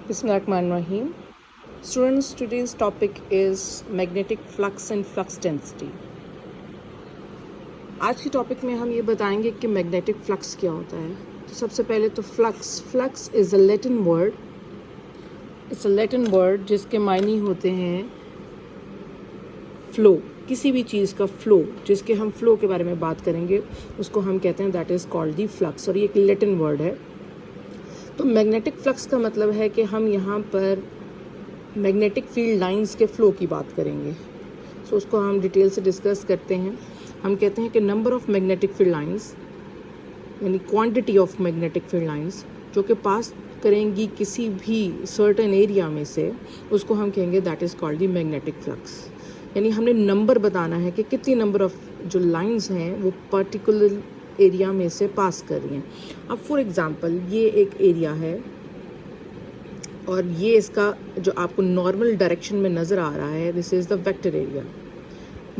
Bismillahirrahmanirrahim. Students, today's topic is magnetic flux and flux density. आज के topic में हम ये बताएंगे कि मैग्नेटिक फ्लक्स क्या होता है. तो सबसे पहले तो flux is a Latin word. It's a Latin word जिसके मायने होते हैं फ्लो. किसी भी चीज़ का फ्लो, जिसके हम फ्लो के बारे में बात करेंगे, उसको हम कहते हैं that is called the flux. और ये एक लैटिन वर्ड है. तो मैग्नेटिक फ्लक्स का मतलब है कि हम यहाँ पर मैग्नेटिक फील्ड लाइंस के फ़्लो की बात करेंगे. सो उसको हम डिटेल से डिस्कस करते हैं. हम कहते हैं कि number of magnetic field lines यानी quantity of magnetic field lines जो कि पास करेंगी किसी भी सर्टेन एरिया में से, उसको हम कहेंगे that is called the magnetic flux. यानी हमने नंबर बताना है कि कितनी नंबर ऑफ़ जो लाइंस हैं वो पर्टिकुलर एरिया में से पास कर रही हैं. अब फॉर एग्ज़ाम्पल ये एक एरिया है और ये इसका जो आपको नॉर्मल डायरेक्शन में नज़र आ रहा है, this is the vector area.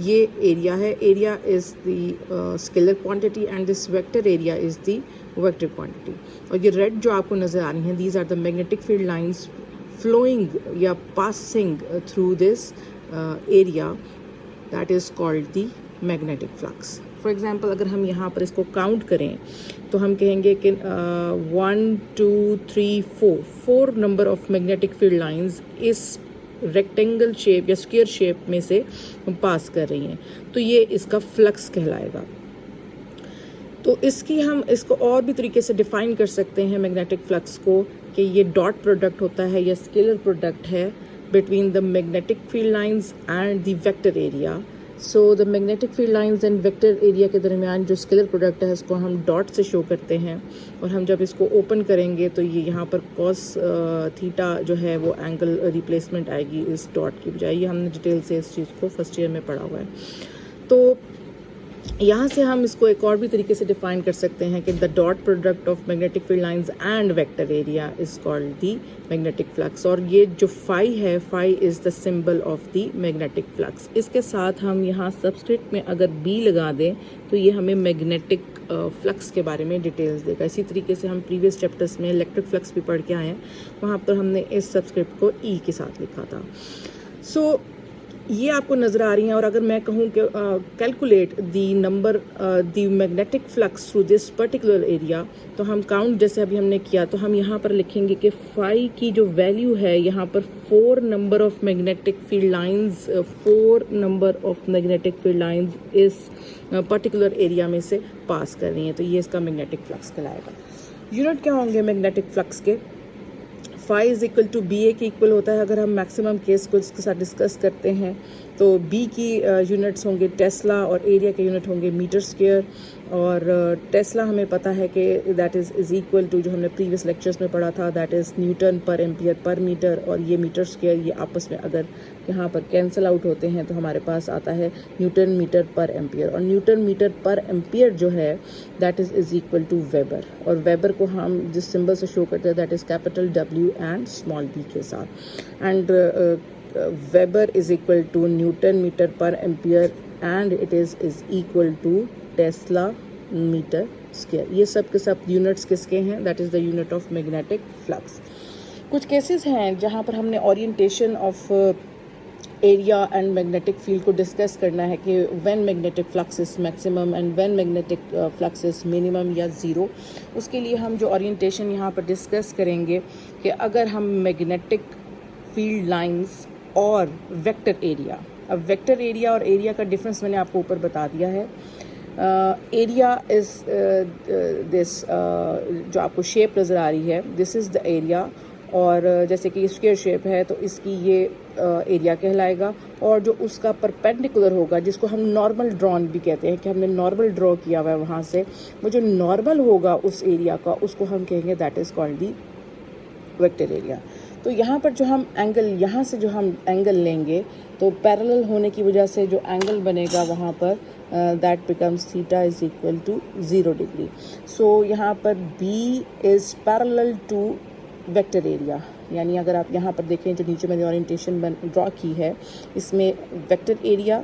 ये एरिया है. Area is the scalar quantity and this vector area is the vector quantity. और ये रेड जो आपको नज़र आ रही हैं, these are the magnetic field lines flowing या passing through this area, that is called the magnetic flux. For example अगर हम यहाँ पर इसको काउंट करें तो हम कहेंगे कि 1 2 3 4 number of magnetic field lines इस रेक्टेंगल शेप या स्क्वायर शेप में से पास कर रही हैं. तो ये इसका फ्लक्स कहलाएगा. तो हम इसको और भी तरीके से डिफ़ाइन कर सकते हैं मैग्नेटिक फ्लक्स को कि ये डॉट प्रोडक्ट होता है या स्केलर प्रोडक्ट है between the magnetic field lines and the vector area. So the magnetic field lines and vector area के दरमियान जो स्केलर प्रोडक्ट है उसको हम डॉट से शो करते हैं. और हम जब इसको ओपन करेंगे तो ये यहाँ पर कॉस थीटा जो है वो एंगल रिप्लेसमेंट आएगी इस डॉट की बजाय. ये हमने डिटेल से इस चीज़ को फर्स्ट ईयर में पढ़ा हुआ है. तो यहाँ से हम इसको एक और भी तरीके से डिफ़ाइन कर सकते हैं कि the dot product of magnetic field lines and vector area is called the magnetic flux. और ये जो फाई है, phi is the symbol of the magnetic flux. इसके साथ हम यहाँ सबस्क्रिप्ट में अगर बी लगा दें तो ये हमें मैग्नेटिक फ्लक्स के बारे में डिटेल्स देगा. इसी तरीके से हम प्रीवियस चैप्टर्स में इलेक्ट्रिक फ्लक्स भी पढ़ के आए हैं, वहाँ पर हमने इस सबस्क्रिप्ट को ई के साथ लिखा था. सो ये आपको नज़र आ रही हैं. और अगर मैं कहूँ कि calculate the number the magnetic flux through this particular area, तो हम काउंट जैसे अभी हमने किया तो हम यहाँ पर लिखेंगे कि फाई की जो वैल्यू है यहाँ पर 4 number of magnetic field lines 4 number of magnetic field lines इस पर्टिकुलर एरिया में से पास कर रही हैं. तो ये इसका मैग्नेटिक फ्लक्स कहलाएगा. यूनिट क्या होंगे मैग्नेटिक फ्लक्स के? Phi is equal to B A के इक्वल होता है. अगर हम मैक्सिमम केस को इसके साथ डिस्कस करते हैं तो बी की यूनिट्स होंगे टेस्ला और एरिया के यूनिट होंगे मीटर स्क्वायर. और टेस्ला हमें पता है कि दैट इज़ इक्वल टू, जो हमने प्रीवियस लेक्चर्स में पढ़ा था, that is Newton per ampere per metre. और ये मीटर स्क्वायर ये आपस में अगर यहाँ पर कैंसिल आउट होते हैं तो हमारे पास आता है न्यूटन मीटर पर एम्पियर. और न्यूटन मीटर पर एम्पियर जो है that is equal to weber. और वेबर को हम जिस सिंबल से शो करते हैं that is capital W and small b के साथ. And weber is equal to newton metre per ampere and it is equal to tesla metre square. ये सब के सब यूनिट्स किसके हैं? That is the unit of magnetic flux. कुछ cases हैं जहाँ पर हमने orientation of area and magnetic field को डिस्कस करना है कि when magnetic flux is maximum and when magnetic flux is minimum या ज़ीरो. उसके लिए हम जो ओरिएंटेशन यहाँ पर डिस्कस करेंगे कि अगर हम मैग्नेटिक फील्ड लाइंस और वेक्टर एरिया, अब वेक्टर एरिया और एरिया का डिफरेंस मैंने आपको ऊपर बता दिया है. एरिया इज़ दिस जो आपको शेप नज़र आ रही है, दिस इज़ द एरिया. और जैसे कि स्क्वायर शेप है तो इसकी ये एरिया कहलाएगा. और जो उसका परपेंडिकुलर होगा, जिसको हम नॉर्मल ड्रॉन भी कहते हैं कि हमने नॉर्मल ड्रॉ किया हुआ है वहाँ से, वो जो नॉर्मल होगा उस एरिया का, उसको हम कहेंगे that is called the vector area. तो यहाँ पर जो हम एंगल, यहाँ से जो हम एंगल लेंगे तो पैरेलल होने की वजह से जो एंगल बनेगा वहाँ पर that becomes theta is equal to 0 degree. So यहाँ पर B is parallel to vector area. यानी अगर आप यहाँ पर देखें जो नीचे मैंने ओरिएंटेशन ड्रॉ की है, इसमें वेक्टर एरिया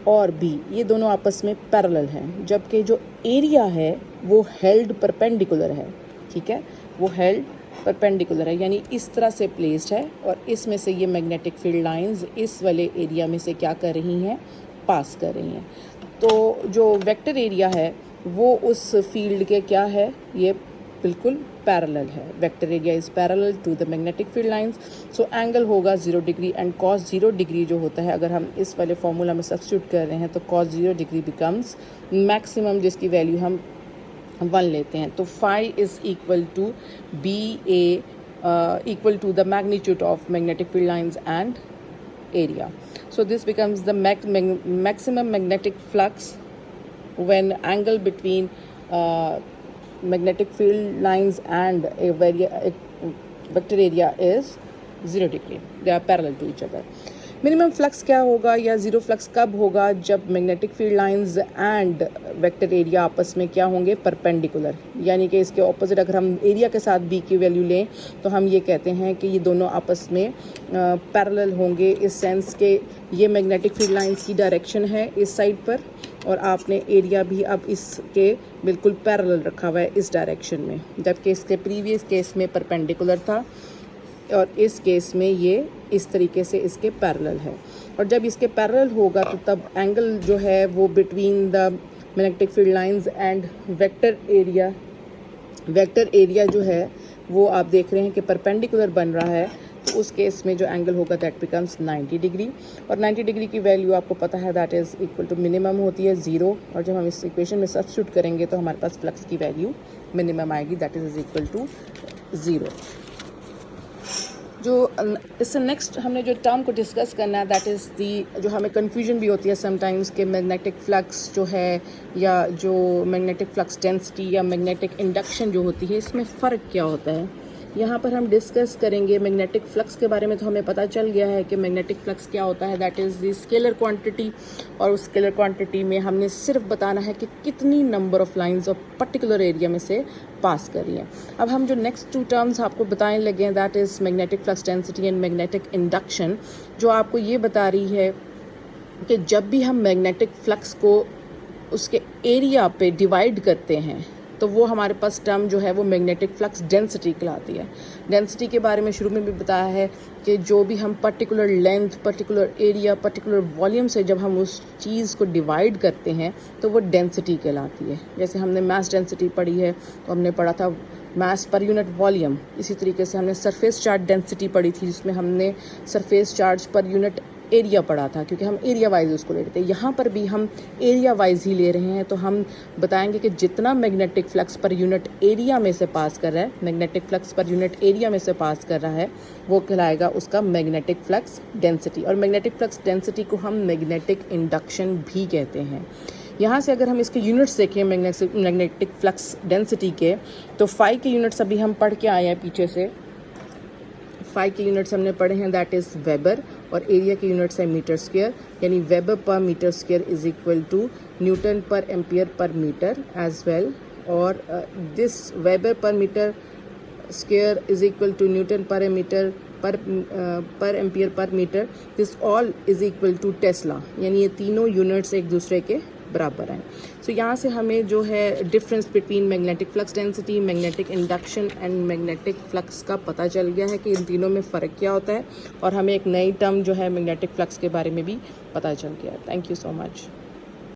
और बी ये दोनों आपस में पैरेलल हैं, जबकि जो एरिया है वो हेल्ड परपेंडिकुलर है. ठीक है, वो हेल्ड परपेंडिकुलर है, यानी इस तरह से प्लेस्ड है, और इसमें से ये मैग्नेटिक फील्ड लाइंस इस वाले एरिया में से क्या कर रही हैं, पास कर रही हैं। तो जो वेक्टर एरिया है वो उस फील्ड के क्या है, ये बिल्कुल पैरेलल है। Vector area is parallel to the magnetic field lines, so angle होगा 0 डिग्री, एंड cos 0 डिग्री जो होता है, अगर हम इस वाले फॉर्मूला में सब्स्टिट्यूट कर रहे हैं तो cos 0 डिग्री बिकम्स मैक्सिमम, जिसकी वैल्यू हम 1 लेते हैं। तो phi is equal to BA equal to the magnitude of magnetic field lines and area. So this becomes the maximum magnetic flux when angle between magnetic field lines and a vector area is 0 degree. They are parallel to each other. Minimum flux क्या होगा या zero flux कब होगा, जब magnetic field lines and vector area आपस में क्या होंगे, परपेंडिकुलर, यानी कि इसके ऑपोजिट अगर हम एरिया के साथ बी की वैल्यू लें तो हम ये कहते हैं कि ये दोनों आपस में पैरेलल होंगे, इस सेंस के ये मैग्नेटिक फील्ड लाइंस की डायरेक्शन है इस साइड पर, और आपने एरिया भी अब इसके बिल्कुल पैरेलल रखा हुआ है इस डायरेक्शन में, जबकि इसके प्रीवियस केस में परपेंडिकुलर था और इस केस में ये इस तरीके से इसके पैरेलल है। और जब इसके पैरेलल होगा तो तब एंगल जो है वो between the magnetic field lines and vector area जो है वो आप देख रहे हैं कि परपेंडिकुलर बन रहा है, तो उस केस में जो एंगल होगा दैट बिकम्स 90 डिग्री, और 90 डिग्री की वैल्यू आपको पता है that is equal to minimum होती है 0, और जब हम इस इक्वेशन में सब्स्टिट्यूट करेंगे तो हमारे पास फ्लक्स की वैल्यू मिनिमम आएगी, दैट इज़ इक्वल टू 0। जो इससे नेक्स्ट हमने जो टर्म को डिस्कस करना है दैट इज़ दी, जो हमें कन्फ्यूजन भी होती है समटाइम्स कि मैग्नेटिक फ्लक्स जो है या जो मैग्नेटिक फ्लक्स डेंसिटी या मैग्नेटिक इंडक्शन जो होती है, इसमें फ़र्क क्या होता है। यहाँ पर हम डिस्कस करेंगे मैग्नेटिक फ्लक्स के बारे में। तो हमें पता चल गया है कि मैग्नेटिक फ्लक्स क्या होता है, that is the scalar quantity, और उस स्केलर क्वांटिटी में हमने सिर्फ बताना है कि कितनी number of lines of particular area में से पास कर रही हैं। अब हम जो नेक्स्ट 2 टर्म्स आपको बताने लगे हैं that is magnetic flux density and magnetic induction, जो आपको ये बता रही है कि जब भी हम मैग्नेटिक फ्लक्स को उसके एरिया पे डिवाइड करते हैं तो वो हमारे पास टर्म जो है वो मैग्नेटिक फ्लक्स डेंसिटी कहलाती है। डेंसिटी के बारे में शुरू में भी बताया है कि जो भी हम particular length, particular area, particular volume से जब हम उस चीज़ को डिवाइड करते हैं तो वो डेंसिटी कहलाती है। जैसे हमने मास डेंसिटी पढ़ी है तो हमने पढ़ा था मास पर यूनिट वॉल्यूम, इसी तरीके से हमने सरफेस चार्ज डेंसिटी पढ़ी थी जिसमें हमने surface charge per unit area पढ़ा था, क्योंकि हम एरिया वाइज उसको ले रहे थे। यहाँ पर भी हम एरिया वाइज ही ले रहे हैं, तो हम बताएंगे कि जितना magnetic flux per unit area में से पास कर रहा है, magnetic flux per unit area में से पास कर रहा है, वो कहलाएगा उसका मैग्नेटिक फ्लक्स डेंसिटी। और मैग्नेटिक फ्लक्स डेंसिटी को हम मैग्नेटिक इंडक्शन भी कहते हैं। यहाँ से अगर हम इसके यूनिट्स देखें मैग्नेटिक फ्लक्स डेंसिटी के, तो फाई के यूनिट्स अभी हम पढ़ के आए हैं पीछे से। फाई के यूनिट्स हमने पढ़े हैं दैट इज़ वेबर, और एरिया के यूनिट्स है मीटर स्क्वायर, यानी weber per metre square is equal to newton per ampere per metre as well, और this weber per metre square is equal to newton per metre per ampere per metre, this all is equal to tesla, यानी ये तीनों units एक दूसरे के बराबर हैं। सो यहाँ से हमें जो है difference between magnetic flux density, magnetic induction and magnetic flux का पता चल गया है कि इन तीनों में फ़र्क क्या होता है, और हमें एक नई टर्म जो है मैग्नेटिक फ्लक्स के बारे में भी पता चल गया है। Thank you so much.